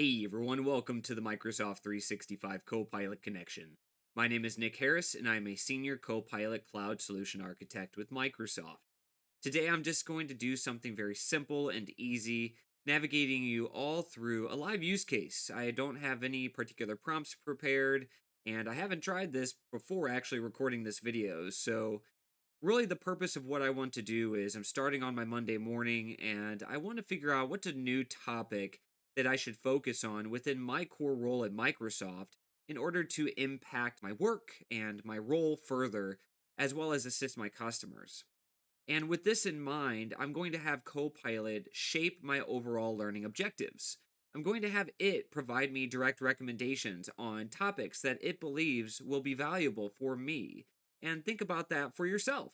Hey everyone, welcome to the Microsoft 365 Copilot Connection. My name is Nick Harris, and I'm a Senior Copilot Cloud Solution Architect with Microsoft. Today I'm just going to do something very simple and easy, navigating you all through a live use case. I don't have any particular prompts prepared, and I haven't tried this before actually recording this video, so really the purpose of what I want to do is I'm starting on my Monday morning and I want to figure out what's a new topic that I should focus on within my core role at Microsoft in order to impact my work and my role further, as well as assist my customers. And with this in mind, I'm going to have Copilot shape my overall learning objectives. I'm going to have it provide me direct recommendations on topics that it believes will be valuable for me. And think about that for yourself.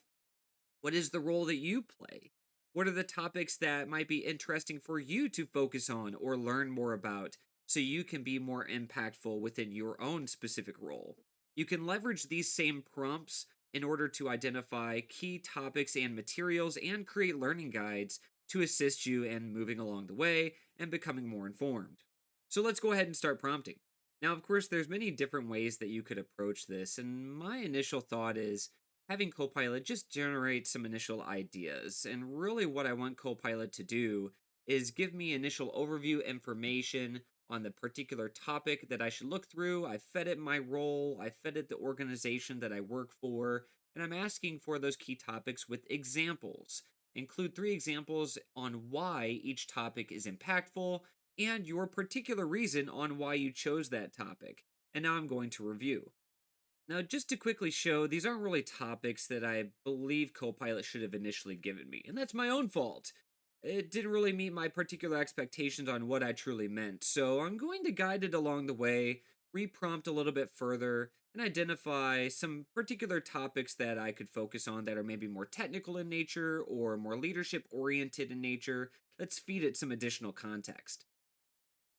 What is the role that you play? What are the topics that might be interesting for you to focus on or learn more about so you can be more impactful within your own specific role? You can leverage these same prompts in order to identify key topics and materials and create learning guides to assist you in moving along the way and becoming more informed. So let's go ahead and start prompting. Now, of course, there's many different ways that you could approach this, and my initial thought is having Copilot just generate some initial ideas. And really, what I want Copilot to do is give me initial overview information on the particular topic that I should look through. I fed it my role, I fed it the organization that I work for, and I'm asking for those key topics with examples. Include three examples on why each topic is impactful and your particular reason on why you chose that topic. And now I'm going to review. Now, just to quickly show, these aren't really topics that I believe Copilot should have initially given me, and that's my own fault. It didn't really meet my particular expectations on what I truly meant, so I'm going to guide it along the way, reprompt a little bit further, and identify some particular topics that I could focus on that are maybe more technical in nature or more leadership oriented in nature. Let's feed it some additional context.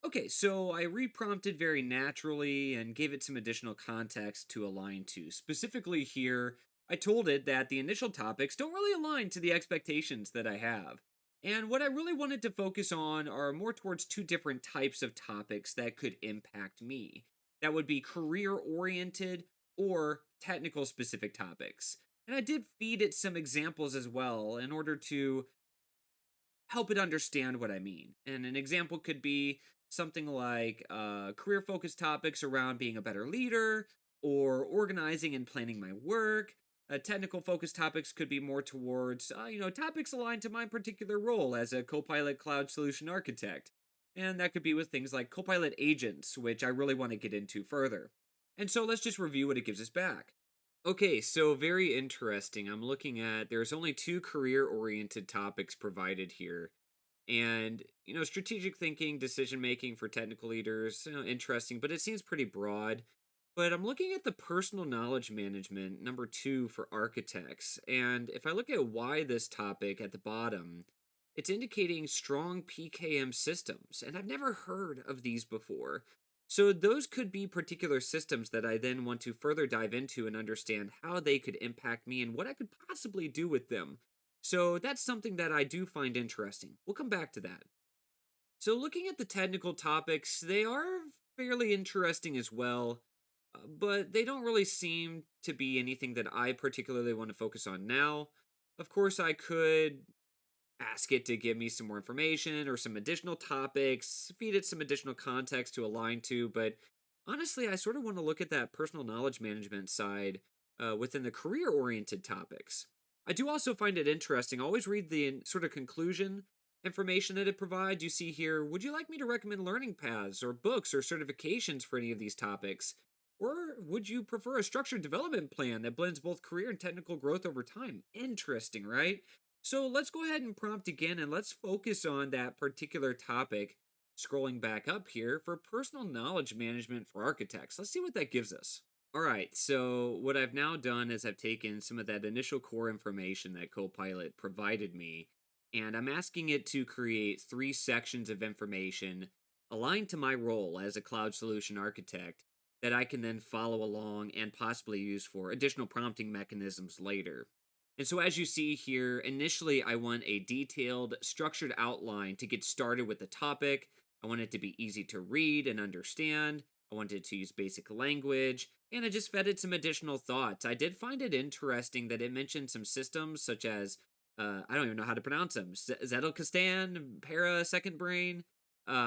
Okay, so I reprompted very naturally and gave it some additional context to align to. Specifically, here, I told it that the initial topics don't really align to the expectations that I have. And what I really wanted to focus on are more towards two different types of topics that could impact me. That would be career oriented or technical specific topics. And I did feed it some examples as well in order to help it understand what I mean. And an example could be something like career focused topics around being a better leader or organizing and planning my work. Technical focused topics could be more towards, topics aligned to my particular role as a Copilot Cloud Solution Architect. And that could be with things like Copilot agents, which I really want to get into further. And so let's just review what it gives us back. Okay, so very interesting. I'm looking at there's only two career oriented topics provided here. And, strategic thinking, decision making for technical leaders, interesting, but it seems pretty broad. But I'm looking at the personal knowledge management, number two for architects. And if I look at why this topic at the bottom, it's indicating strong PKM systems. And I've never heard of these before. So those could be particular systems that I then want to further dive into and understand how they could impact me and what I could possibly do with them. So that's something that I do find interesting. We'll come back to that. So, looking at the technical topics, they are fairly interesting as well, but they don't really seem to be anything that I particularly want to focus on now. Of course, I could ask it to give me some more information or some additional topics, feed it some additional context to align to, but honestly, I sort of want to look at that personal knowledge management side within the career oriented topics. I do also find it interesting. I always read the sort of conclusion information that it provides. You see here, would you like me to recommend learning paths or books or certifications for any of these topics? Or would you prefer a structured development plan that blends both career and technical growth over time? Interesting, right? So let's go ahead and prompt again and let's focus on that particular topic. Scrolling back up here for personal knowledge management for architects. Let's see what that gives us. All right, so what I've now done is I've taken some of that initial core information that Copilot provided me, and I'm asking it to create three sections of information aligned to my role as a cloud solution architect that I can then follow along and possibly use for additional prompting mechanisms later. And so, as you see here, initially I want a detailed, structured outline to get started with the topic. I want it to be easy to read and understand. I wanted to use basic language, and I just fed it some additional thoughts. I did find it interesting that it mentioned some systems such as I don't even know how to pronounce them. Zettelkasten, Para, Second Brain.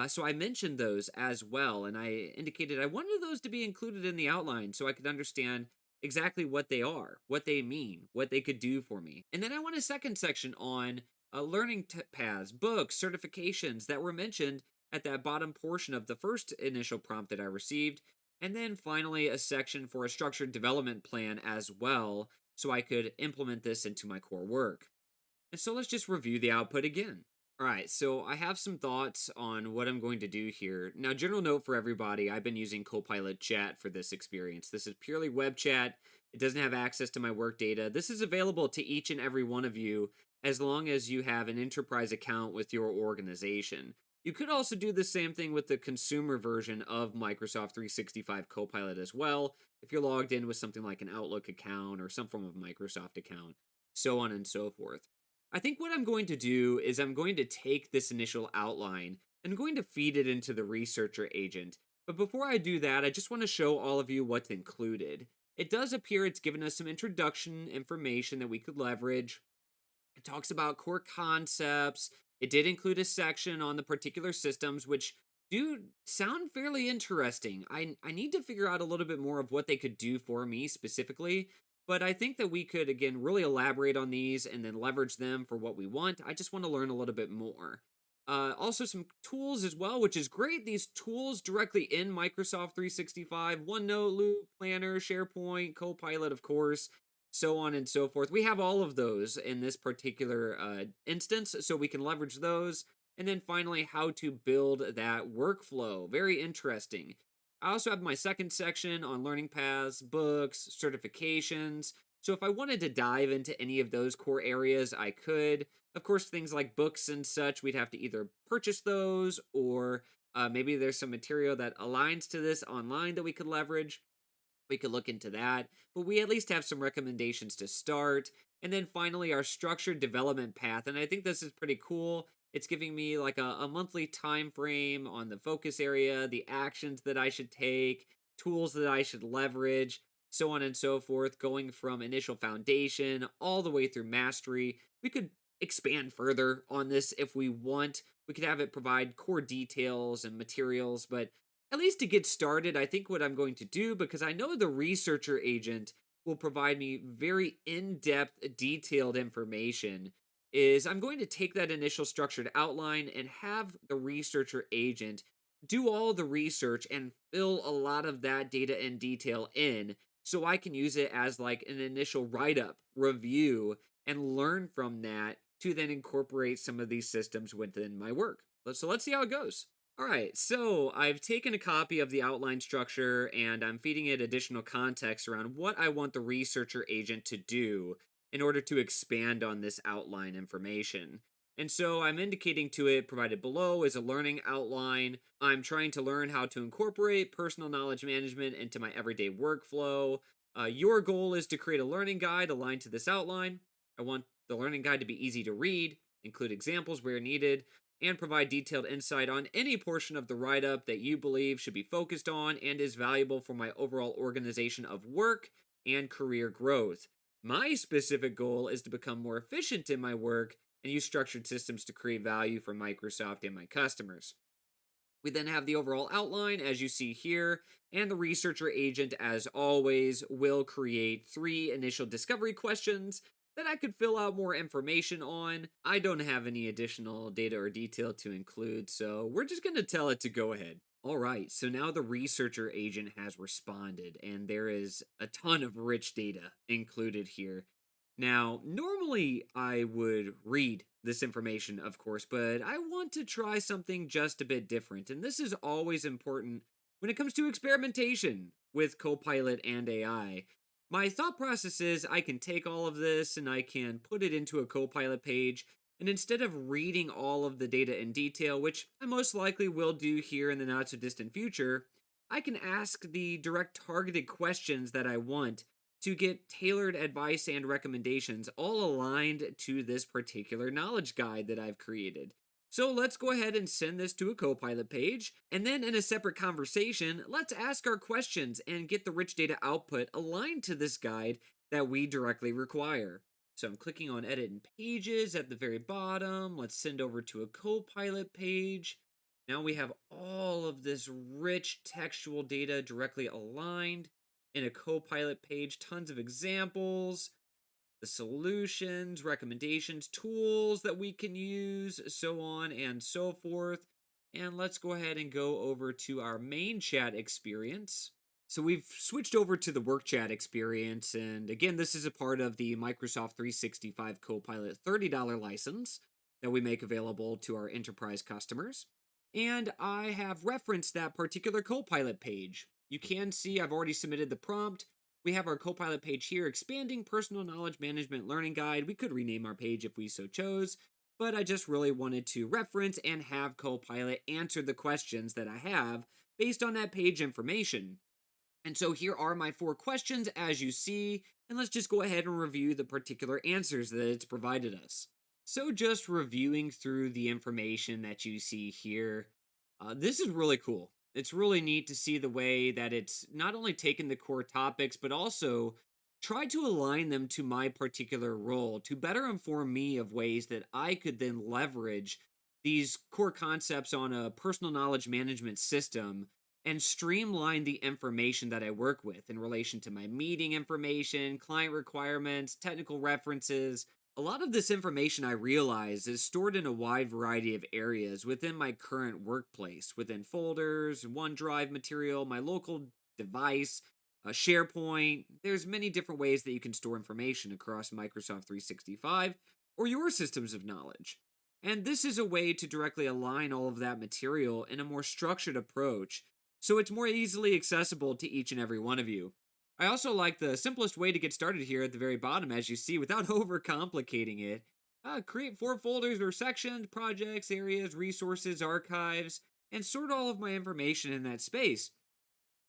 So I mentioned those as well, and I indicated I wanted those to be included in the outline so I could understand exactly what they are, what they mean, what they could do for me. And then I want a second section on learning paths, books, certifications that were mentioned at that bottom portion of the first initial prompt that I received. And then finally, a section for a structured development plan as well, so I could implement this into my core work. And so let's just review the output again. All right, so I have some thoughts on what I'm going to do here. Now, general note for everybody, I've been using Copilot Chat for this experience. This is purely web chat. It doesn't have access to my work data. This is available to each and every one of you as long as you have an enterprise account with your organization. You could also do the same thing with the consumer version of Microsoft 365 Copilot as well, if you're logged in with something like an Outlook account or some form of Microsoft account, so on and so forth. I think what I'm going to do is I'm going to take this initial outline and I'm going to feed it into the researcher agent. But before I do that, I just want to show all of you what's included. It does appear it's given us some introduction information that we could leverage. It talks about core concepts. It did include a section on the particular systems, which do sound fairly interesting. I need to figure out a little bit more of what they could do for me specifically, but I think that we could, again, really elaborate on these and then leverage them for what we want. I just want to learn a little bit more. Also, some tools as well, which is great. These tools directly in Microsoft 365, OneNote, Loop, Planner, SharePoint, Copilot, of course, so on and so forth. We have all of those in this particular instance, so we can leverage those. And then finally, how to build that workflow. Very interesting. I also have my second section on learning paths, books, certifications. So if I wanted to dive into any of those core areas, I could. Of course, things like books and such, we'd have to either purchase those or maybe there's some material that aligns to this online that we could leverage. We could look into that, but we at least have some recommendations to start. And then finally, our structured development path. And I think this is pretty cool. It's giving me like a monthly time frame on the focus area, the actions that I should take, tools that I should leverage, so on and so forth, going from initial foundation all the way through mastery. We could expand further on this if we want. We could have it provide core details and materials, but at least to get started, I think what I'm going to do, because I know the researcher agent will provide me very in depth, detailed information, is I'm going to take that initial structured outline and have the researcher agent do all the research and fill a lot of that data and detail in so I can use it as like an initial write up, review, and learn from that to then incorporate some of these systems within my work. So let's see how it goes. All right, so I've taken a copy of the outline structure and I'm feeding it additional context around what I want the researcher agent to do in order to expand on this outline information. And so I'm indicating to it, provided below is a learning outline. I'm trying to learn how to incorporate personal knowledge management into my everyday workflow. Your goal is to create a learning guide aligned to this outline. I want the learning guide to be easy to read, include examples where needed, and provide detailed insight on any portion of the write up that you believe should be focused on and is valuable for my overall organization of work and career growth. My specific goal is to become more efficient in my work and use structured systems to create value for Microsoft and my customers. We then have the overall outline, as you see here, and the researcher agent, as always, will create 3 initial discovery questions that I could fill out more information on. I don't have any additional data or detail to include, so we're just going to tell it to go ahead. All right, so now the researcher agent has responded, and there is a ton of rich data included here. Now, normally I would read this information, of course, but I want to try something just a bit different. And this is always important when it comes to experimentation with Copilot and AI. My thought process is I can take all of this and I can put it into a Copilot page. And instead of reading all of the data in detail, which I most likely will do here in the not so distant future, I can ask the direct targeted questions that I want to get tailored advice and recommendations all aligned to this particular knowledge guide that I've created. So let's go ahead and send this to a Copilot page. And then in a separate conversation, let's ask our questions and get the rich data output aligned to this guide that we directly require. So I'm clicking on edit in pages at the very bottom. Let's send over to a Copilot page. Now we have all of this rich textual data directly aligned in a Copilot page, tons of examples, the solutions, recommendations, tools that we can use, so on and so forth. And let's go ahead and go over to our main chat experience. So we've switched over to the work chat experience. And again, this is a part of the Microsoft 365 Copilot $30 license that we make available to our enterprise customers. And I have referenced that particular Copilot page. You can see I've already submitted the prompt. We have our Copilot page here, Expanding Personal Knowledge Management Learning Guide. We could rename our page if we so chose, but I just really wanted to reference and have Copilot answer the questions that I have based on that page information. And so here are my 4 questions as you see, and let's just go ahead and review the particular answers that it's provided us. So just reviewing through the information that you see here, this is really cool. It's really neat to see the way that it's not only taken the core topics, but also tried to align them to my particular role to better inform me of ways that I could then leverage these core concepts on a personal knowledge management system and streamline the information that I work with in relation to my meeting information, client requirements, technical references. A lot of this information I realize is stored in a wide variety of areas within my current workplace, within folders, OneDrive material, my local device, SharePoint. There's many different ways that you can store information across Microsoft 365 or your systems of knowledge. And this is a way to directly align all of that material in a more structured approach so it's more easily accessible to each and every one of you. I also like the simplest way to get started here at the very bottom, as you see, without overcomplicating it. Create 4 folders or sections, projects, areas, resources, archives, and sort all of my information in that space.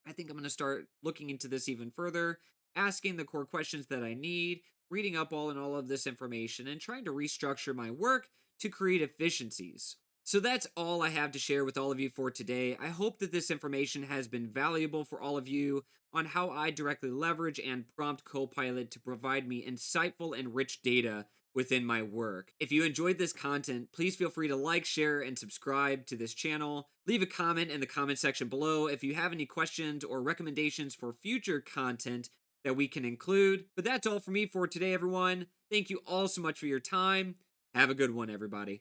I think I'm going to start looking into this even further, asking the core questions that I need, reading up all of this information, and trying to restructure my work to create efficiencies. So that's all I have to share with all of you for today. I hope that this information has been valuable for all of you on how I directly leverage and prompt Copilot to provide me insightful and rich data within my work. If you enjoyed this content, please feel free to like, share, and subscribe to this channel. Leave a comment in the comment section below if you have any questions or recommendations for future content that we can include. But that's all for me for today, everyone. Thank you all so much for your time. Have a good one, everybody.